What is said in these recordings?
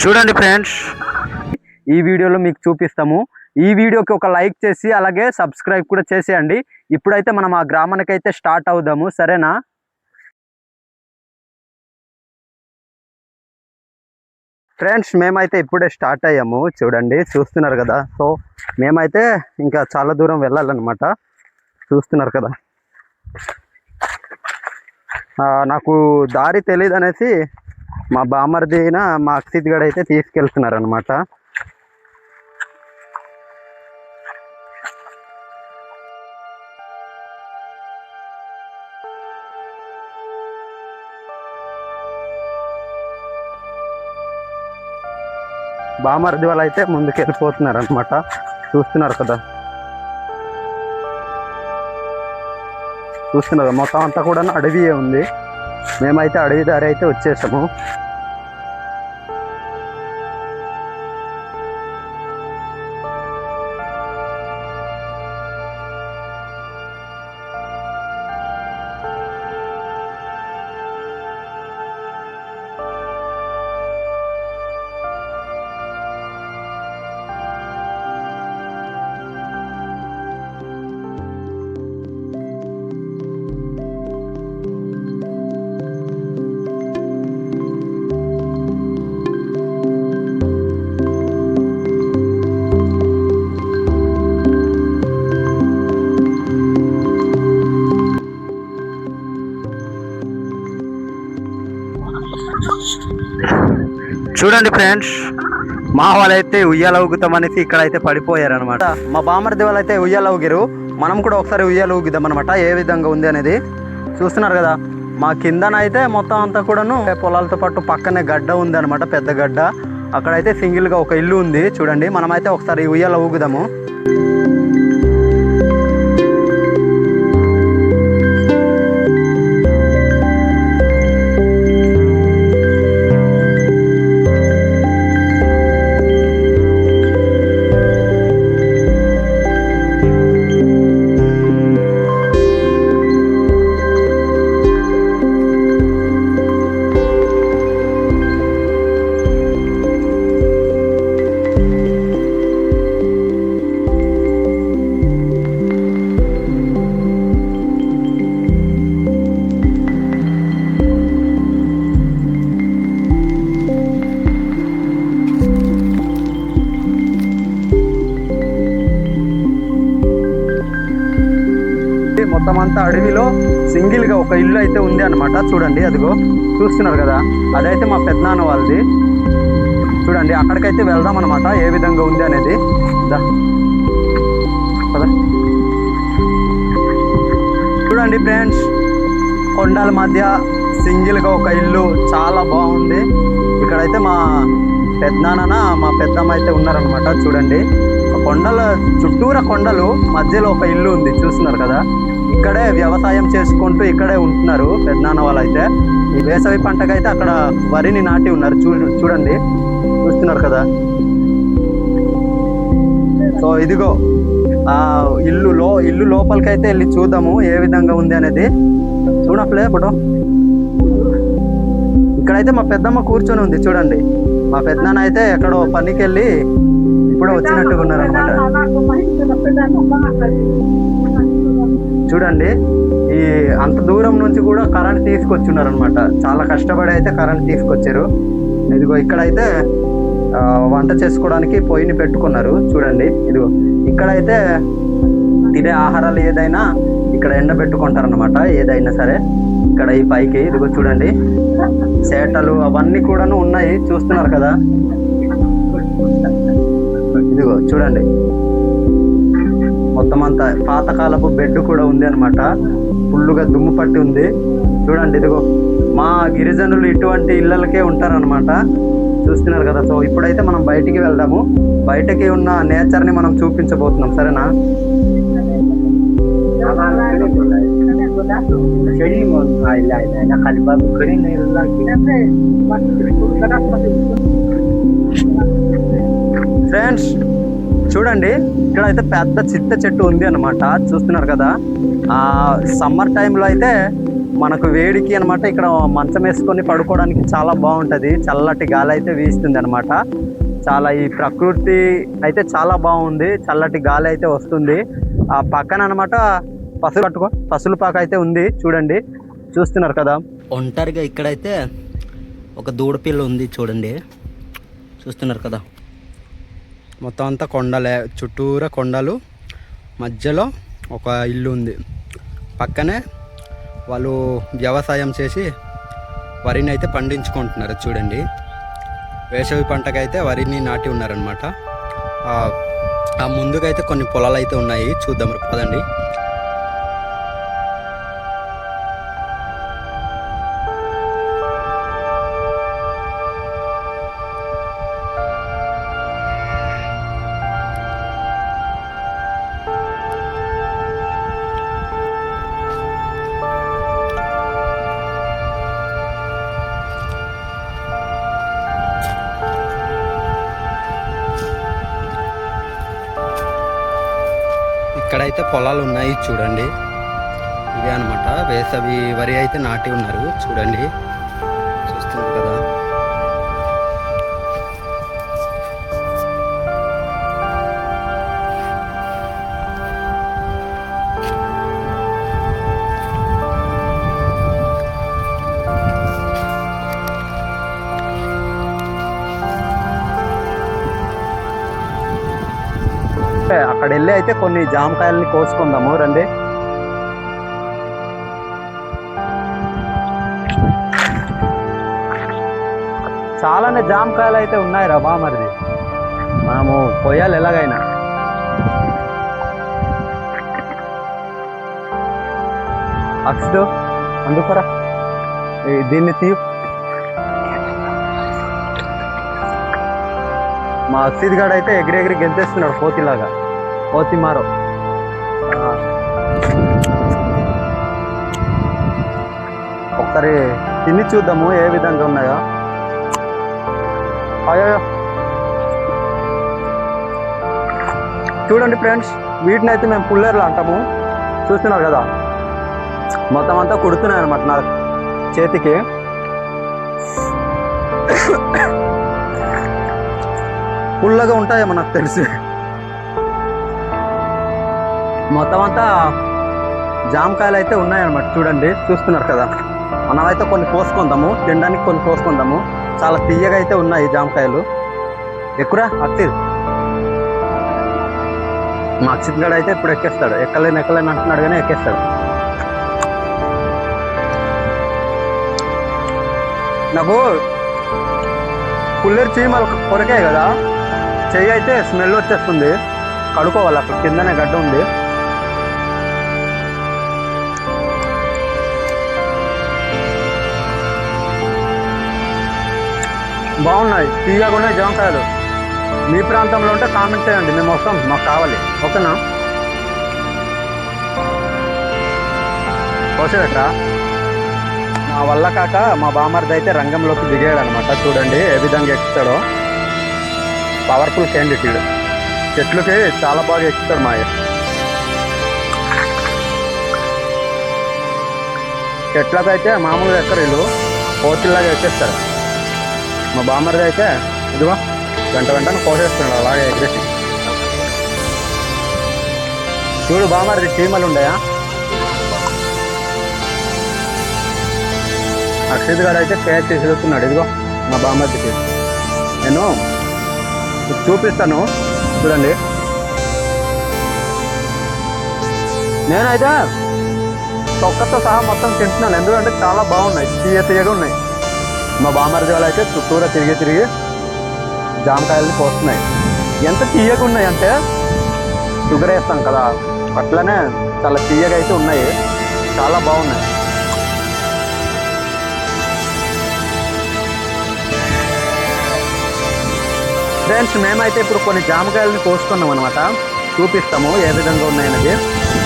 చూడండి ఫ్రెండ్స్, ఈ వీడియోలో మీకు చూపిస్తాము. ఈ వీడియోకి ఒక లైక్ చేసి అలాగే సబ్స్క్రైబ్ కూడా చేసేయండి. ఇప్పుడైతే మనం ఆ గ్రామానికి అయితే స్టార్ట్ అవుదాము, సరేనా? ఫ్రెండ్స్, మేమైతే ఇప్పుడే స్టార్ట్ అయ్యాము. చూడండి, చూస్తున్నారు కదా. సో మేమైతే ఇంకా చాలా దూరం వెళ్ళాలన్నమాట. చూస్తున్నారు కదా. నాకు దారి తెలియదు అనేసి మా బామర్దిన మా అక్షిత్ గడ అయితే తీసుకెళ్తున్నారు అనమాట. బామర్ది వాళ్ళు అయితే ముందుకు వెళ్ళిపోతున్నారు అనమాట. చూస్తున్నారు కదా. చూస్తున్నారు, మొత్తం అంతా కూడా అడవియే ఉంది. మేమైతే అడవి దారి అయితే వచ్చేసాము. చూడండి ఫ్రెండ్స్, మా వాళ్ళైతే ఉయ్యాల ఊగుతామనేసి ఇక్కడైతే పడిపోయారనమాట. మా బామర్ది వాళ్ళైతే ఉయ్యాల ఊగిరు. మనం కూడా ఒకసారి ఉయ్యాల ఊగిద్దాం అనమాట, ఏ విధంగా ఉంది అనేది. చూస్తున్నారు కదా, మా కిందనైతే మొత్తం అంతా కూడాను పొలాలతో పాటు పక్కనే గడ్డ ఉంది అనమాట, పెద్ద గడ్డ. అక్కడైతే సింగిల్గా ఒక ఇల్లు ఉంది. చూడండి, మనమైతే ఒకసారి ఉయ్యాల ఊగుదాము. మొత్తం అంతా అడవిలో సింగిల్గా ఒక ఇల్లు అయితే ఉంది అనమాట. చూడండి, అదిగో చూస్తున్నారు కదా, అదైతే మా పెద్దనాన్న వాళ్ళది. చూడండి, అక్కడికైతే వెళ్దాం అనమాట, ఏ విధంగా ఉంది అనేది. కదా, చూడండి ఫ్రెండ్స్, కొండల మధ్య సింగిల్గా ఒక ఇల్లు, చాలా బాగుంది. ఇక్కడైతే మా పెద్దనాన్న మా పెద్దమ్మ అయితే ఉన్నారనమాట. చూడండి, కొండల చుట్టూరా కొండలు, మధ్యలో ఒక ఇల్లు ఉంది. చూస్తున్నారు కదా, ఇక్కడే వ్యవసాయం చేసుకుంటూ ఇక్కడే ఉంటున్నారు పెద్దనాన్న వాళ్ళు అయితే. ఈ వేసవి పంటకైతే అక్కడ వరిని నాటి ఉన్నారు. చూడండి, చూస్తున్నారు కదా. సో ఇదిగో ఆ ఇల్లు లోపలికైతే వెళ్ళి చూద్దాము, ఏ విధంగా ఉంది అనేది. చూడట్లే ఇప్పుడు ఇక్కడైతే మా పెద్దమ్మ కూర్చొని ఉంది. చూడండి, మా పెద్దనాన్న అయితే ఎక్కడో పనికి వెళ్ళి ఇప్పుడు వచ్చినట్టుగా ఉన్నారనమాట. చూడండి, ఈ అంత దూరం నుంచి కూడా కరెంట్ తీసుకొచ్చున్నారు అనమాట. చాలా కష్టపడి అయితే కరెంట్ తీసుకొచ్చారు. ఇదిగో ఇక్కడైతే వంట చేసుకోవడానికి పొయ్యిని పెట్టుకున్నారు. చూడండి, ఇదిగో ఇక్కడైతే తినే ఆహారాలు ఏదైనా ఇక్కడ ఎండబెట్టుకుంటారనమాట, ఏదైనా సరే. ఇక్కడ ఈ పైకి ఇదిగో చూడండి, సేటలు అవన్నీ కూడాను ఉన్నాయి. చూస్తున్నారు కదా, ఇదిగో చూడండి, మొత్తం అంతా పాతకాలపు బెడ్ కూడా ఉంది అనమాట. ఫుల్లుగా దుమ్ము పట్టి ఉంది. చూడండి, ఇదిగో మా గిరిజనులు ఇటువంటి ఇళ్ళకే ఉంటారనమాట. చూస్తున్నారు కదా. సో ఇప్పుడైతే మనం బయటికి వెళ్దాము, బయటకి ఉన్న నేచర్ని మనం చూపించబోతున్నాం, సరేనా? ఫ్రెండ్స్, చూడండి, ఇక్కడైతే పెద్ద చింత చెట్టు ఉంది అనమాట. చూస్తున్నారు కదా. సమ్మర్ టైంలో అయితే మనకు వేడికి అనమాట ఇక్కడ మంచం వేసుకొని పడుకోవడానికి చాలా బాగుంటుంది. చల్లటి గాలి అయితే వీస్తుంది అనమాట. చాలా ఈ ప్రకృతి అయితే చాలా బాగుంది. చల్లటి గాలి అయితే వస్తుంది. ఆ పక్కన అనమాట పసులు పాక అయితే ఉంది. చూడండి, చూస్తున్నారు కదా. ఒంటరిగా ఇక్కడైతే ఒక దూడపిల్ల ఉంది. చూడండి, చూస్తున్నారు కదా. మొత్తం అంతా కొండలే, చుట్టూరా కొండలు, మధ్యలో ఒక ఇల్లు ఉంది. పక్కనే వాళ్ళు వ్యవసాయం చేసి వరిని అయితే పండించుకుంటున్నారు. చూడండి, వేసవి పంటకైతే వరిని నాటి ఉన్నారనమాట. ఆ ముందుకైతే కొన్ని పొలాలు అయితే ఉన్నాయి. చూద్దాం పదండి. ఇక్కడైతే పొలాలు ఉన్నాయి. చూడండి, ఇవే అనమాట. వేసవి వరి అయితే నాటి ఉన్నారు. చూడండి, చూస్తున్నారు కదా. అక్కడ వెళ్ళి అయితే కొన్ని జామకాయలని కోసుకుందాము, రండి. చాలానే జామకాయలు అయితే ఉన్నాయి రా బామరిది. మనము పోయాలి ఎలాగైనా. అక్సిడు అందుకరా, దీన్ని తీయు. మా అక్సిద్ గాడు అయితే ఎగిరెగిరి గెంతేస్తున్నాడు కోతిలాగా. కోతి మారో. ఒకసారి తిని చూద్దాము ఏ విధంగా ఉన్నాయో. అయ్యో, చూడండి ఫ్రెండ్స్, వీటిని అయితే మేము పుల్లేర్లు అంటాము. చూస్తున్నారు కదా, మొత్తం అంతా కుడుతున్నాయి అనమాట నా చేతికి. పుల్లగా ఉంటాయేమో నాకు తెలిసి. మొత్తం అంతా జామకాయలు అయితే ఉన్నాయన్నమాట. చూడండి, చూస్తున్నారు కదా. మనమైతే కొన్ని కోసుకుందాము, తినడానికి కొన్ని కోసుకుందాము. చాలా తీయగా అయితే ఉన్నాయి జామకాయలు. ఎక్కురా అక్షిత్. మా అక్షిత్ గడ అయితే ఇప్పుడు ఎక్కేస్తాడు. ఎక్కలేని అంటున్నాడు కానీ ఎక్కేస్తాడు. నాకు పుల్లేరు చీమలు కొరకాయి కదా, చెయ్యి అయితే స్మెల్ వచ్చేస్తుంది. కడుక్కోవాలి, అక్కడ కిందనే గడ్డ ఉంది. బాగున్నాయి, తీయగా ఉన్నాయి జామకాయలు. మీ ప్రాంతంలో ఉంటే కామెంట్ చేయండి, మేము వస్తాం, మాకు కావాలి. ఓకేనా? కోసేట్రా. నా వల్ల కాక మా బామర్ది అయితే రంగంలోకి దిగాడు అనమాట. చూడండి ఏ విధంగా ఎక్కుతాడో. Powerful candidate. చెట్లకి చాలా బాగా ఎక్కుతాడు మా చెట్లకు అయితే మామూలుగా ఎక్కరు, వీళ్ళు కోతిల్లాగా ఎక్కేస్తారు. మా బామర్ది అయితే ఇదిగో వెంటనే కోసేస్తున్నాడు అలాగే ఎగ్రెసి. చూడు బామర్ది, చీమలు ఉండయా. అక్షిత్ గారు అయితే కేర్ చేసి వెళ్తున్నాడు. ఇదిగో మా బామర్దికి నేను చూపిస్తాను, చూడండి. నేనైతే తొక్కతో సహా మొత్తం తింటున్నాను, ఎందుకంటే చాలా బాగున్నాయి, తీయగా ఉన్నాయి. మా బామర్ది వాళ్ళు అయితే చుట్టూరా తిరిగి జామకాయలని కోస్తున్నాయి. ఎంత తీయగా ఉన్నాయి అంటే షుగర్ వేస్తాం కదా, అట్లనే చాలా తీయగా అయితే ఉన్నాయి, చాలా బాగున్నాయి. ఫ్రెండ్స్, మేమైతే ఇప్పుడు కొన్ని జామకాయలని కోసుకున్నాం అనమాట. చూపిస్తాము ఏ విధంగా ఉన్నాయన్నది.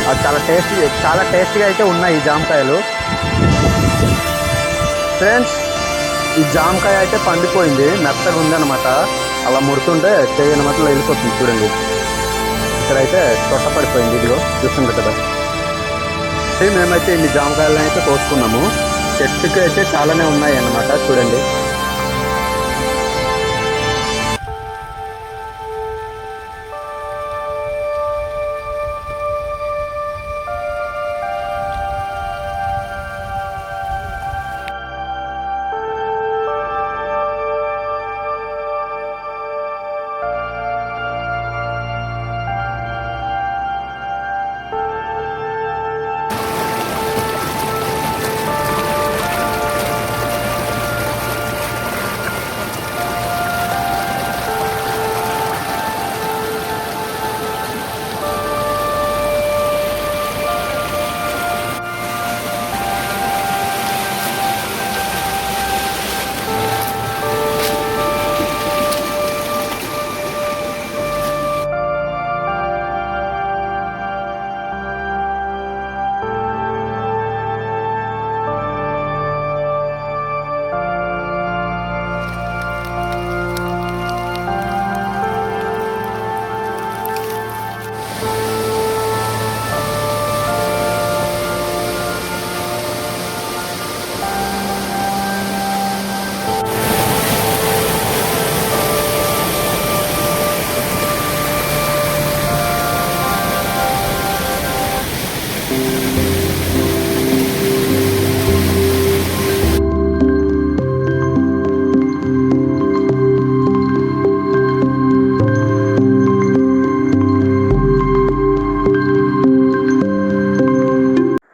అది చాలా టేస్టీగా అయితే ఉన్నాయి ఈ జామకాయలు. ఫ్రెండ్స్, ఈ జామకాయ అయితే పండిపోయింది, మెత్తగా ఉందన్నమాట. అలా ముడుతుంటే చేయనమాట వెళ్ళిపోతుంది. చూడండి, ఇక్కడైతే తొట్ట పడిపోయింది. ఇదిగో చూస్తుంది కదా. మేమైతే ఇన్ని జామకాయలను అయితే కోసుకున్నాము. చెట్టుకి అయితే చాలానే ఉన్నాయి అన్నమాట. చూడండి.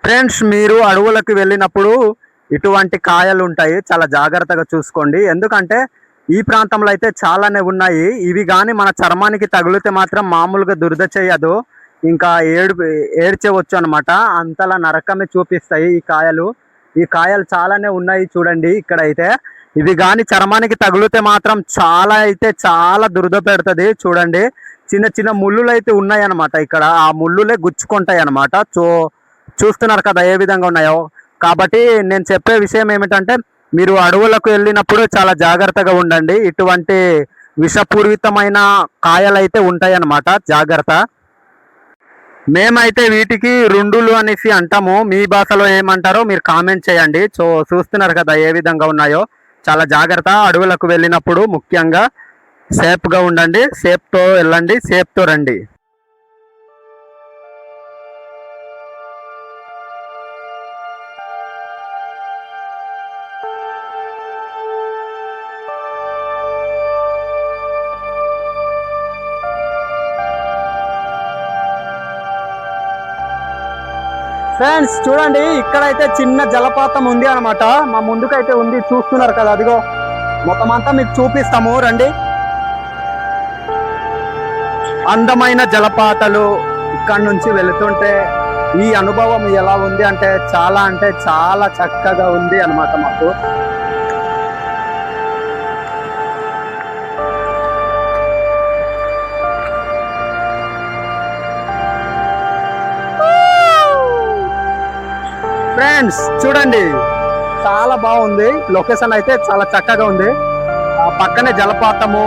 ఫ్రెండ్స్, మీరు అడవులకు వెళ్ళినప్పుడు ఇటువంటి కాయలు ఉంటాయి, చాలా జాగ్రత్తగా చూసుకోండి. ఎందుకంటే ఈ ప్రాంతంలో అయితే చాలానే ఉన్నాయి. ఇవి కానీ మన చర్మానికి తగిలితే మాత్రం మామూలుగా దురద చేయదు, ఇంకా ఏడ్చేవచ్చు అనమాట. అంతలా నరకమే చూపిస్తాయి ఈ కాయలు చాలానే ఉన్నాయి. చూడండి ఇక్కడైతే ఇవి కానీ చర్మానికి తగిలితే మాత్రం చాలా దురద పెడుతుంది. చూడండి, చిన్న చిన్న ముళ్ళులు అయితే ఉన్నాయి అనమాట. ఇక్కడ ఆ ముళ్ళులే గుచ్చుకుంటాయి అనమాట. చూస్తున్నారు కదా ఏ విధంగా ఉన్నాయో. కాబట్టి నేను చెప్పే విషయం ఏమిటంటే, మీరు అడవులకు వెళ్ళినప్పుడు చాలా జాగ్రత్తగా ఉండండి. ఇటువంటి విషపూరితమైన కాయలు అయితే ఉంటాయి అన్నమాట, జాగ్రత్త. మేమైతే వీటికి రుండులు అనేసి అంటాము. మీ భాషలో ఏమంటారో మీరు కామెంట్ చేయండి. చూస్తున్నారు కదా ఏ విధంగా ఉన్నాయో. చాలా జాగ్రత్త. అడవులకు వెళ్ళినప్పుడు ముఖ్యంగా సేఫ్గా ఉండండి. సేఫ్తో వెళ్ళండి, సేఫ్తో రండి. ఫ్రెండ్స్ చూడండి, ఇక్కడైతే చిన్న జలపాతం ఉంది అనమాట. మా ముందుకైతే ఉంది, చూస్తున్నారు కదా. అదిగో మొత్తం అంతా మీకు చూపిస్తాము, రండి. అందమైన జలపాతాలు ఇక్కడ నుంచి వెళుతుంటే ఈ అనుభవం ఎలా ఉంది అంటే చాలా చక్కగా ఉంది అనమాట మాకు. ఫ్రెండ్స్ చూడండి, చాలా బాగుంది. లొకేషన్ అయితే చాలా చక్కగా ఉంది. పక్కనే జలపాతము,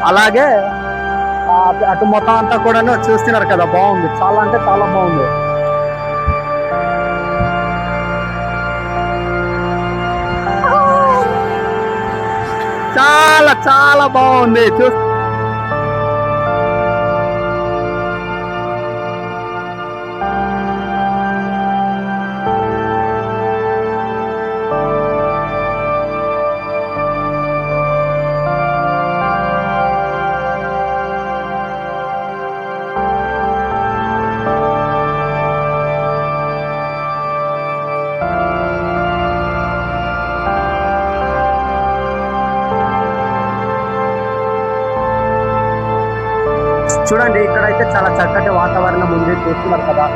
అలాగే అటు మొత్తం అంతా కూడా చూస్తున్నారు కదా, బాగుంది. చాలా బాగుంది. చాలా బాగుంది. చూడండి, ఇక్కడైతే చాలా చక్కటి వాతావరణం ఉంది. చూస్తున్నారు కదా,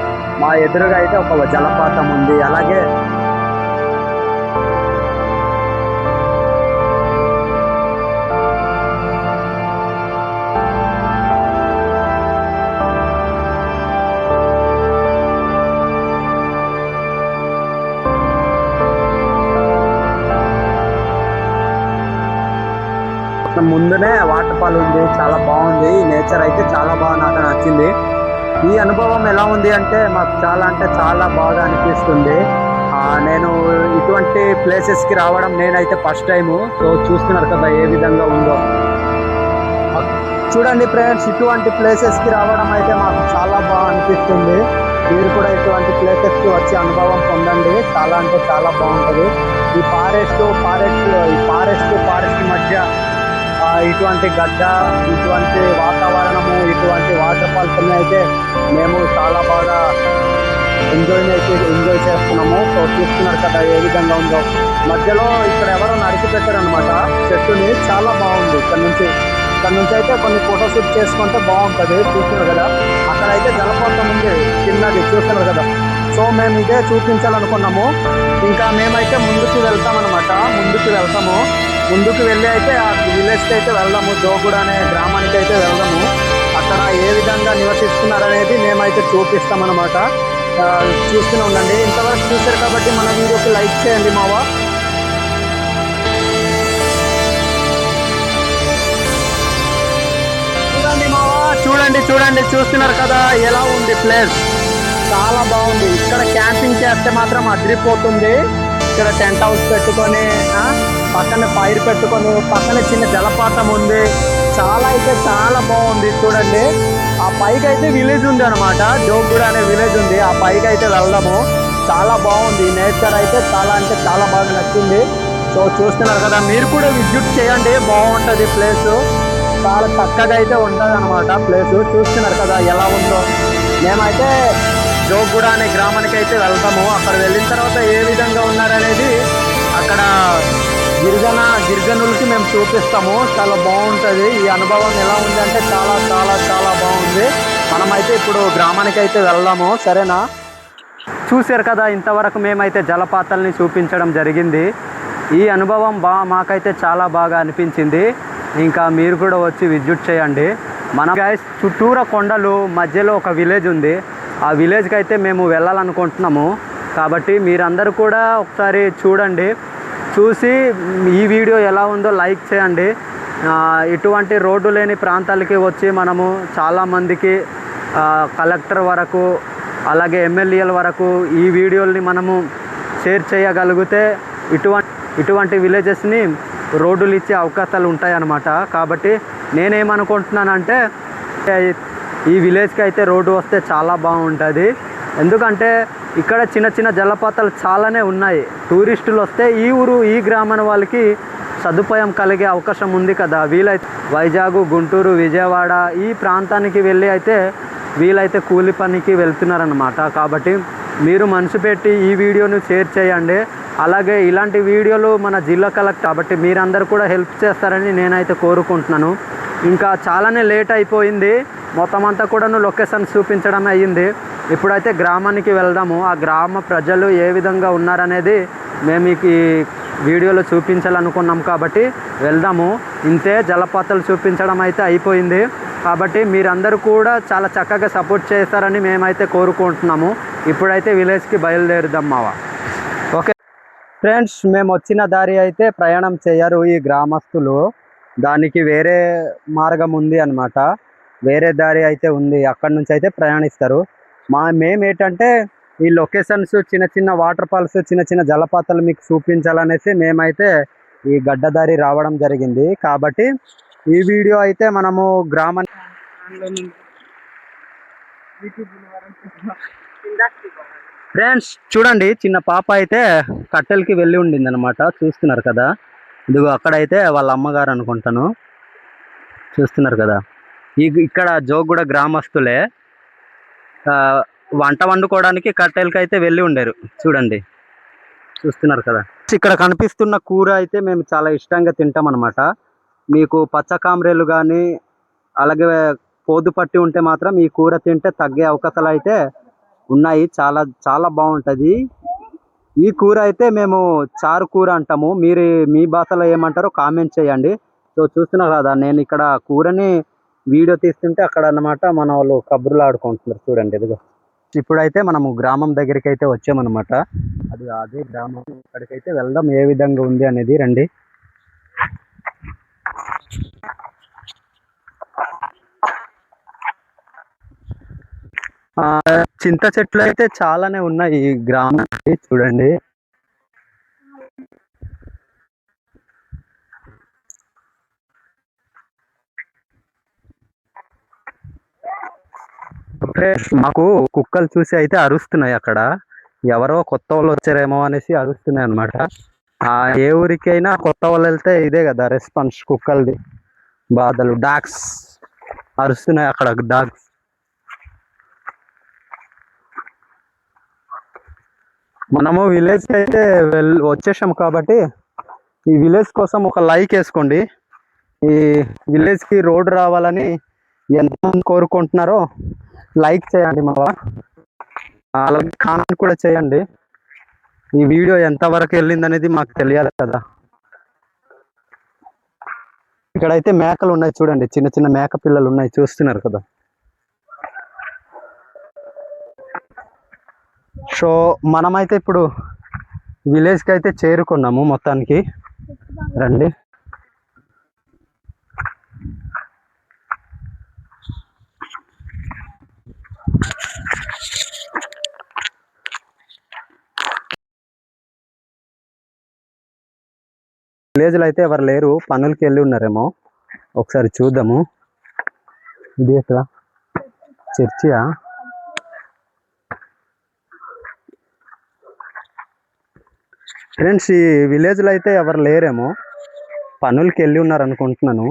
మా ఎదురుగా అయితే ఒక జలపాతం ఉంది. అలాగే ముందునే వాటర్ ఫాల్ ఉంది, చాలా బాగుంది. నేచర్ అయితే చాలా బాగా నాకు నచ్చింది. ఈ అనుభవం ఎలా ఉంది అంటే మాకు చాలా అంటే చాలా బాగా అనిపిస్తుంది. నేను ఇటువంటి ప్లేసెస్కి రావడం నేనైతే ఫస్ట్ టైము. సో చూస్తున్నారు కదా ఏ విధంగా ఉందో. చూడండి ఫ్రెండ్స్, ఇటువంటి ప్లేసెస్కి రావడం అయితే మాకు చాలా బాగా అనిపిస్తుంది. మీరు కూడా ఇటువంటి ప్లేసెస్కి వచ్చి అనుభవం పొందండి. చాలా అంటే చాలా బాగుంటుంది. ఈ ఫారెస్ట్ మధ్య ఇటువంటి గడ్డ, ఇటువంటి వాతావరణము, ఇటువంటి వాటర్ ఫాల్స్ అయితే మేము చాలా బాగా ఎంజాయ్ చేస్తున్నాము. సో చూస్తున్నారు కదా ఏ విధంగా ఉందో. మధ్యలో ఇక్కడ ఎవరో నరికి పెట్టారనమాట చెట్టుని. చాలా బాగుంది. ఇక్కడ నుంచి అయితే కొన్ని ఫోటోషూట్ చేసుకుంటే బాగుంటుంది. చూస్తున్నారు కదా అక్కడైతే జలపాతం ఉంది చిన్నది, చూస్తున్నారు కదా. సో మేము ఇదే చూపించాలనుకున్నాము. ఇంకా మేమైతే ముందుకు వెళ్తాము. ముందుకు వెళ్ళి అయితే ఆ విలేజ్కి అయితే వెళ్దాము. జోగుడ అనే గ్రామానికి అయితే వెళ్దాము. అక్కడ ఏ విధంగా నివసిస్తున్నారనేది మేమైతే చూపిస్తామన్నమాట. చూస్తూనే ఉండండి. ఇంతవరకు చూశారు కాబట్టి మన వీడియోకి లైక్ చేయండి మావా. చూడండి చూస్తున్నారు కదా ఎలా ఉంది ప్లేస్. చాలా బాగుంది. ఇక్కడ క్యాంపింగ్ చేస్తే మాత్రం అదిరిపోతుంది. ఇక్కడ టెంట్ హౌస్ పెట్టుకొని పక్కన ఫైర్ పెట్టుకొని పక్కన చిన్న జలపాతం ఉంది. చాలా అంటే చాలా బాగుంది. చూడండి ఆ పైకి అయితే విలేజ్ ఉంది అనమాట. జోగుడ అనే విలేజ్ ఉంది. ఆ పైకి అయితే వెళ్దాము. చాలా బాగుంది. నేచర్ అయితే చాలా అంటే చాలా బాగా నచ్చింది. సో చూస్తున్నారు కదా, మీరు కూడా విజిట్ చేయండి. బాగుంటుంది ప్లేసు. చాలా చక్కగా అయితే ఉంటుంది అనమాట ప్లేసు. చూస్తున్నారు కదా ఎలా ఉందో. మేమైతే జోగుడ అనే గ్రామానికి అయితే వెళ్తాము. అక్కడ వెళ్ళిన తర్వాత ఏ విధంగా ఉన్నారనేది అక్కడ గిరిజనులకి మేము చూపిస్తాము. చాలా బాగుంటుంది. ఈ అనుభవం ఎలా ఉంది అంటే చాలా చాలా చాలా బాగుంది. మనమైతే ఇప్పుడు గ్రామానికి అయితే వెళ్దాము. సరేనా? చూశారు కదా, ఇంతవరకు మేమైతే జలపాతాలని చూపించడం జరిగింది. ఈ అనుభవం మాకైతే చాలా బాగా అనిపించింది. ఇంకా మీరు కూడా వచ్చి విజిట్ చేయండి. మన గైస్ చుట్టూరా కొండలు, మధ్యలో ఒక విలేజ్ ఉంది. ఆ విలేజ్కి అయితే మేము వెళ్ళాలనుకుంటున్నాము. కాబట్టి మీరందరూ కూడా ఒకసారి చూడండి. చూసి ఈ వీడియో ఎలా ఉందో లైక్ చేయండి. ఇటువంటి రోడ్డు లేని ప్రాంతాలకి వచ్చి మనము చాలామందికి కలెక్టర్ వరకు అలాగే ఎమ్మెల్యేల వరకు ఈ వీడియోల్ని మనము షేర్ చేయగలిగితే ఇటువంటి విలేజెస్ని రోడ్డులు ఇచ్చే అవకాశాలు ఉంటాయన్నమాట. కాబట్టి నేనేమనుకుంటున్నానంటే ఈ విలేజ్కి అయితే రోడ్డు వస్తే చాలా బాగుంటుంది. ఎందుకంటే ఇక్కడ చిన్న చిన్న జలపాతాలు చాలానే ఉన్నాయి. టూరిస్టులు వస్తే ఈ గ్రామం వాళ్ళకి సదుపాయం కలిగే అవకాశం ఉంది కదా. వీలైతే వైజాగ్, గుంటూరు, విజయవాడ ఈ ప్రాంతానికి వెళ్ళి అయితే వీలైతే కూలి పనికి వెళ్తున్నారనమాట. కాబట్టి మీరు మనసు పెట్టి ఈ వీడియోను షేర్ చేయండి. అలాగే ఇలాంటి వీడియోలు మన జిల్లా కలెక్టర్ కాబట్టి మీరందరూ కూడా హెల్ప్ చేస్తారని నేనైతే కోరుకుంటున్నాను. ఇంకా చాలానే లేట్ అయిపోయింది. మొత్తం అంతా కూడాను లొకేషన్ చూపించడం అయ్యింది. ఇప్పుడైతే గ్రామానికి వెళ్దాము. ఆ గ్రామ ప్రజలు ఏ విధంగా ఉన్నారనేది మేము ఈ వీడియోలో చూపించాలనుకున్నాం. కాబట్టి వెళ్దాము. ఇంతే, జలపాతాలు చూపించడం అయితే అయిపోయింది. కాబట్టి మీరందరూ కూడా చాలా చక్కగా సపోర్ట్ చేస్తారని మేమైతే కోరుకుంటున్నాము. ఇప్పుడైతే విలేజ్కి బయలుదేరుదాం మావా. ఓకే ఫ్రెండ్స్, మేము వచ్చిన దారి అయితే ప్రయాణం చేయరు ఈ గ్రామస్తులు. దానికి వేరే మార్గం ఉంది అన్నమాట. వేరే దారి అయితే ఉంది. అక్కడి నుంచి అయితే ప్రయాణిస్తారు. మేమేంటంటే ఈ లొకేషన్స్, చిన్న చిన్న వాటర్ ఫాల్స్, చిన్న చిన్న జలపాతాలు మీకు చూపించాలనేసి మేమైతే ఈ గడ్డదారి రావడం జరిగింది. కాబట్టి ఈ వీడియో అయితే మనము ఫ్రెండ్స్ చూడండి, చిన్న పాప అయితే కట్టెలకి వెళ్ళి ఉండింది అనమాట. చూస్తున్నారు కదా, ఇదిగో అక్కడైతే వాళ్ళ అమ్మగారు అనుకుంటాను. చూస్తున్నారు కదా, ఇక్కడ జోగుడ గ్రామస్తులే వంట వండుకోవడానికి కట్టెలకి అయితే వెళ్ళి ఉండేరు. చూడండి, చూస్తున్నారు కదా. ఇక్కడ కనిపిస్తున్న కూర అయితే మేము చాలా ఇష్టంగా తింటాం అనమాట. మీకు పచ్చ కామ్రేలు కానీ అలాగే పోదు పట్టి ఉంటే మాత్రం ఈ కూర తింటే తగ్గే అవకాశాలు అయితే ఉన్నాయి. చాలా చాలా బాగుంటుంది ఈ కూర అయితే. మేము చారు కూర అంటాము. మీరు మీ భాషలో ఏమంటారో కామెంట్ చేయండి. సో చూస్తున్నారు కదా, నేను ఇక్కడ కూరని వీడియో తీస్తుంటే అక్కడ అన్నమాట మన వాళ్ళు కబుర్లు ఆడుకుంటున్నారు. చూడండి, ఇదిగో ఇప్పుడైతే మనము గ్రామం దగ్గరికి అయితే వచ్చామన్నమాట. అదే గ్రామం. ఇక్కడికైతే వెళ్దాం ఏ విధంగా ఉంది అనేది. రండి. చింత చెట్లు అయితే చాలానే ఉన్నాయి ఈ గ్రామానికి. చూడండి మాకు కుక్కలు చూసి అయితే అరుస్తున్నాయి అక్కడ. ఎవరో కొత్త వాళ్ళు వచ్చారేమో అనేసి అరుస్తున్నాయి అనమాట. ఏ ఊరికైనా కొత్త వాళ్ళు వెళ్తే ఇదే కదా రెస్పాన్స్, కుక్కలది బాధలు. డాగ్స్ అరుస్తున్నాయి అక్కడ, డాగ్స్. మనము విలేజ్ అయితే వచ్చేసాం కాబట్టి ఈ విలేజ్ కోసం ఒక లైక్ వేసుకోండి. ఈ విలేజ్కి రోడ్ రావాలని ఎంతమంది కోరుకుంటున్నారో లైక్ చేయండి. అలాగే కామెంట్ కూడా చేయండి. ఈ వీడియో ఎంతవరకు వెళ్ళింది అనేది మాకు తెలియాలి కదా. ఇక్కడైతే మేకలు ఉన్నాయి చూడండి, చిన్న చిన్న మేక పిల్లలు ఉన్నాయి, చూస్తున్నారు కదా. సో మనమైతే ఇప్పుడు విలేజ్కి అయితే చేరుకున్నాము మొత్తానికి. రండి. విలేజ్లో అయితే ఎవరు లేరు, పనులకి వెళ్ళి ఉన్నారేమో. ఒకసారి చూద్దాము. ఇది ఎక్కడ చర్చియా? ఫ్రెండ్స్, ఈ విలేజ్లో అయితే ఎవరు లేరేమో, పనులకి వెళ్ళి ఉన్నారు అనుకుంటున్నాను.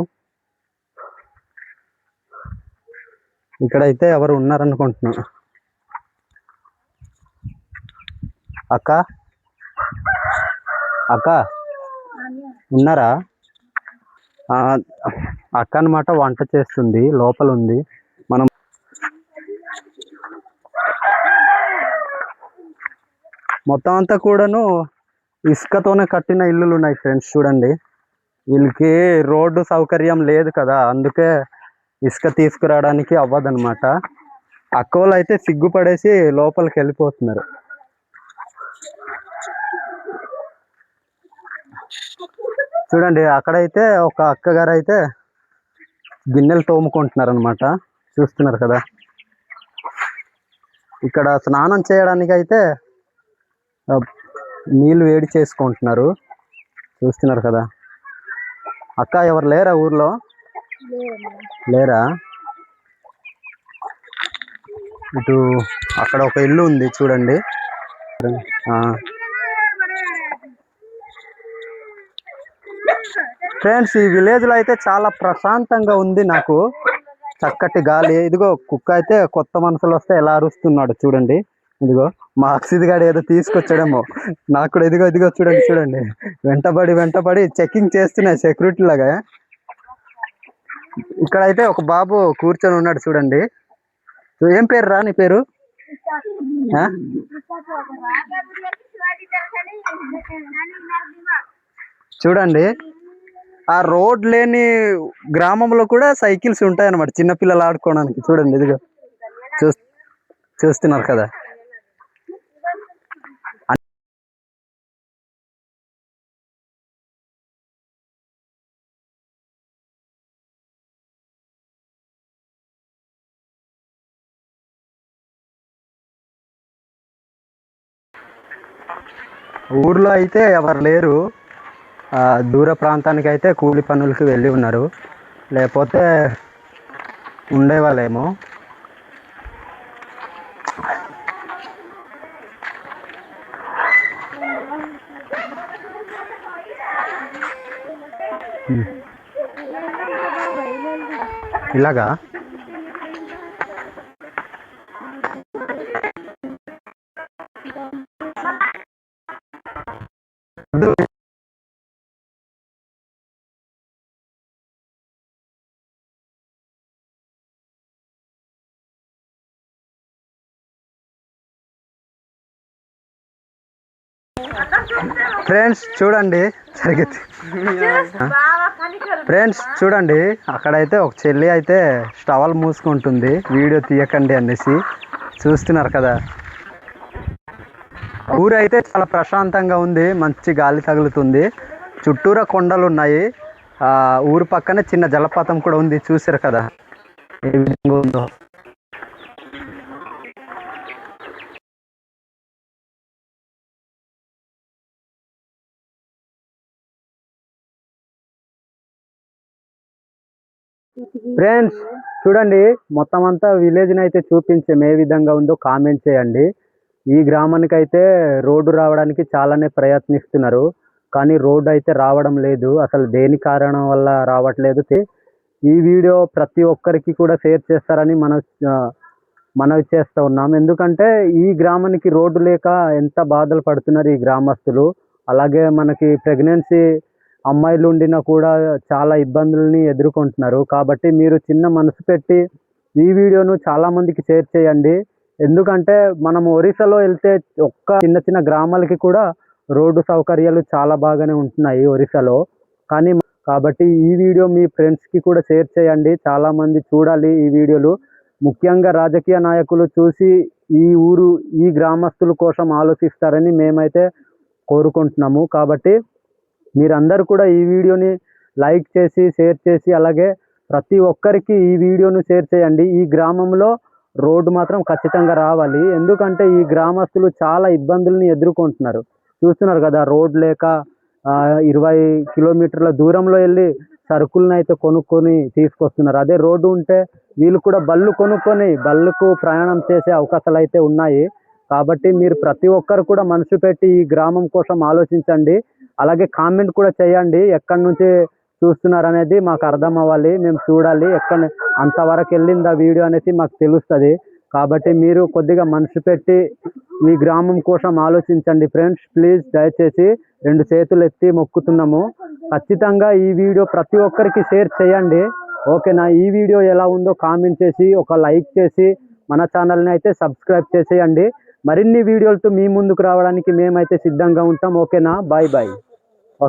ఇక్కడైతే ఎవరు ఉన్నారనుకుంటున్నా. అక్క అక్క ఉన్నారా? అక్క అనమాట వంట చేస్తుంది, లోపల ఉంది. మనం మొత్తం అంతా కూడాను ఇసుకతోనే కట్టిన ఇల్లులు ఉన్నాయి ఫ్రెండ్స్. చూడండి, వీళ్ళకి రోడ్డు సౌకర్యం లేదు కదా, అందుకే ఇసుక తీసుకురావడానికి అవ్వదన్నమాట. అక్క వాళ్ళు అయితే సిగ్గుపడేసి లోపలికి వెళ్ళిపోతున్నారు. చూడండి, అక్కడైతే ఒక అక్కగారు అయితే గిన్నెలు తోముకుంటున్నారు అనమాట, చూస్తున్నారు కదా. ఇక్కడ స్నానం చేయడానికి అయితే నీళ్ళు వేడి చేసుకుంటున్నారు, చూస్తున్నారు కదా. అక్క ఎవరు లేరా ఊర్లో? లేరా? ఇటు అక్కడ ఒక ఇల్లు ఉంది చూడండి. ఫ్రెండ్స్, ఈ విలేజ్లో అయితే చాలా ప్రశాంతంగా ఉంది నాకు. చక్కటి గాలి. ఇదిగో కుక్క అయితే కొత్త మనుషులు వస్తే ఎలా అరుస్తున్నాడు చూడండి. ఇదిగో మా అక్షిత్ గాడు ఏదో తీసుకొచ్చాడేమో నాకు కూడా. ఇదిగో ఇదిగో చూడండి చూడండి, వెంటబడి చెకింగ్ చేస్తున్నాయి సెక్యూరిటీ లాగా. ఇక్కడైతే ఒక బాబు కూర్చొని ఉన్నాడు చూడండి. ఏం పేరు రా నీ పేరు? చూడండి, ఆ రోడ్ లేని గ్రామంలో కూడా సైకిల్స్ ఉంటాయన్నమాట చిన్నపిల్లలు ఆడుకోవడానికి. చూడండి, ఇదిగో చూస్తున్నారు కదా. ఊర్లో అయితే ఎవరు లేరు, దూర ప్రాంతానికి అయితే కూలి పనులకి వెళ్ళి ఉన్నారు, లేకపోతే ఉండేవాళ్ళేమో. ఇలాగా ఫ్రెండ్స్ చూడండి, ఫ్రెండ్స్ చూడండి, అక్కడైతే ఒక చెల్లి అయితే స్టవల్ మూసుకుంటుంది, వీడియో తీయకండి అనేసి. చూస్తున్నారు కదా. ఊరు అయితే చాలా ప్రశాంతంగా ఉంది, మంచి గాలి తగులుతుంది, చుట్టూరా కొండలు ఉన్నాయి. ఊరు పక్కనే చిన్న జలపాతం కూడా ఉంది, చూసారు కదా ఏ విధంగా ఉందో. ఫ్రెండ్స్ చూడండి, మొత్తం అంతా విలేజ్ని అయితే చూపించాం, ఏ విధంగా ఉందో కామెంట్ చేయండి. ఈ గ్రామానికి అయితే రోడ్డు రావడానికి చాలానే ప్రయత్నిస్తున్నారు, కానీ రోడ్డు అయితే రావడం లేదు. అసలు దేని కారణం వల్ల రావట్లేదు. ఈ వీడియో ప్రతి ఒక్కరికి కూడా షేర్ చేస్తారని మనవి చేస్తూ ఉన్నాం. ఎందుకంటే ఈ గ్రామానికి రోడ్డు లేక ఎంత బాధలు పడుతున్నారు ఈ గ్రామస్తులు. అలాగే మనకి ప్రెగ్నెన్సీ అమ్మాయిలు ఉండినా కూడా చాలా ఇబ్బందుల్ని ఎదుర్కొంటున్నారు. కాబట్టి మీరు చిన్న మనసు పెట్టి ఈ వీడియోను చాలామందికి షేర్ చేయండి. ఎందుకంటే మనం ఒరిస్సాలో వెళ్తే ఒక్క చిన్న చిన్న గ్రామాలకి కూడా రోడ్డు సౌకర్యాలు చాలా బాగానే ఉంటున్నాయి ఒరిస్సాలో. కాబట్టి ఈ వీడియో మీ ఫ్రెండ్స్కి కూడా షేర్ చేయండి, చాలామంది చూడాలి ఈ వీడియోలు. ముఖ్యంగా రాజకీయ నాయకులు చూసి ఈ గ్రామస్తుల కోసం ఆలోచిస్తారని మేమైతే కోరుకుంటున్నాము. కాబట్టి మీరందరూ కూడా ఈ వీడియోని లైక్ చేసి షేర్ చేసి అలాగే ప్రతి ఒక్కరికి ఈ వీడియోను షేర్ చేయండి. ఈ గ్రామంలో రోడ్డు మాత్రం ఖచ్చితంగా రావాలి. ఎందుకంటే ఈ గ్రామస్తులు చాలా ఇబ్బందుల్ని ఎదుర్కొంటున్నారు. చూస్తున్నారు కదా, రోడ్ లేక 20 కిలోమీటర్ల దూరంలో వెళ్ళి సరుకులను అయితే కొనుక్కొని తీసుకొస్తున్నారు. అదే రోడ్డు ఉంటే వీళ్ళు కూడా బళ్ళకు ప్రయాణం చేసే అవకాశాలు అయితే ఉన్నాయి. కాబట్టి మీరు ప్రతి ఒక్కరు కూడా మనసు పెట్టి ఈ గ్రామం కోసం ఆలోచించండి. అలాగే కామెంట్ కూడా చేయండి, ఎక్కడి నుంచి చూస్తున్నారు అనేది మాకు అర్థం అవ్వాలి, మేము చూడాలి అంతవరకు వెళ్ళింది ఆ వీడియో అనేది మాకు తెలుస్తుంది. కాబట్టి మీరు కొద్దిగా మనసు పెట్టి మీ గ్రామం కోసం ఆలోచించండి ఫ్రెండ్స్. ప్లీజ్ దయచేసి 2 చేతులు ఎత్తి మొక్కుతున్నాము. ఖచ్చితంగా ఈ వీడియో ప్రతి ఒక్కరికి షేర్ చేయండి, ఓకేనా? ఈ వీడియో ఎలా ఉందో కామెంట్ చేసి ఒక లైక్ చేసి మన ఛానల్ని అయితే సబ్స్క్రైబ్ చేసేయండి. మరిన్ని వీడియోలతో మీ ముందుకు రావడానికి మేమైతే సిద్ధంగా ఉంటాం, ఓకేనా? Bye bye.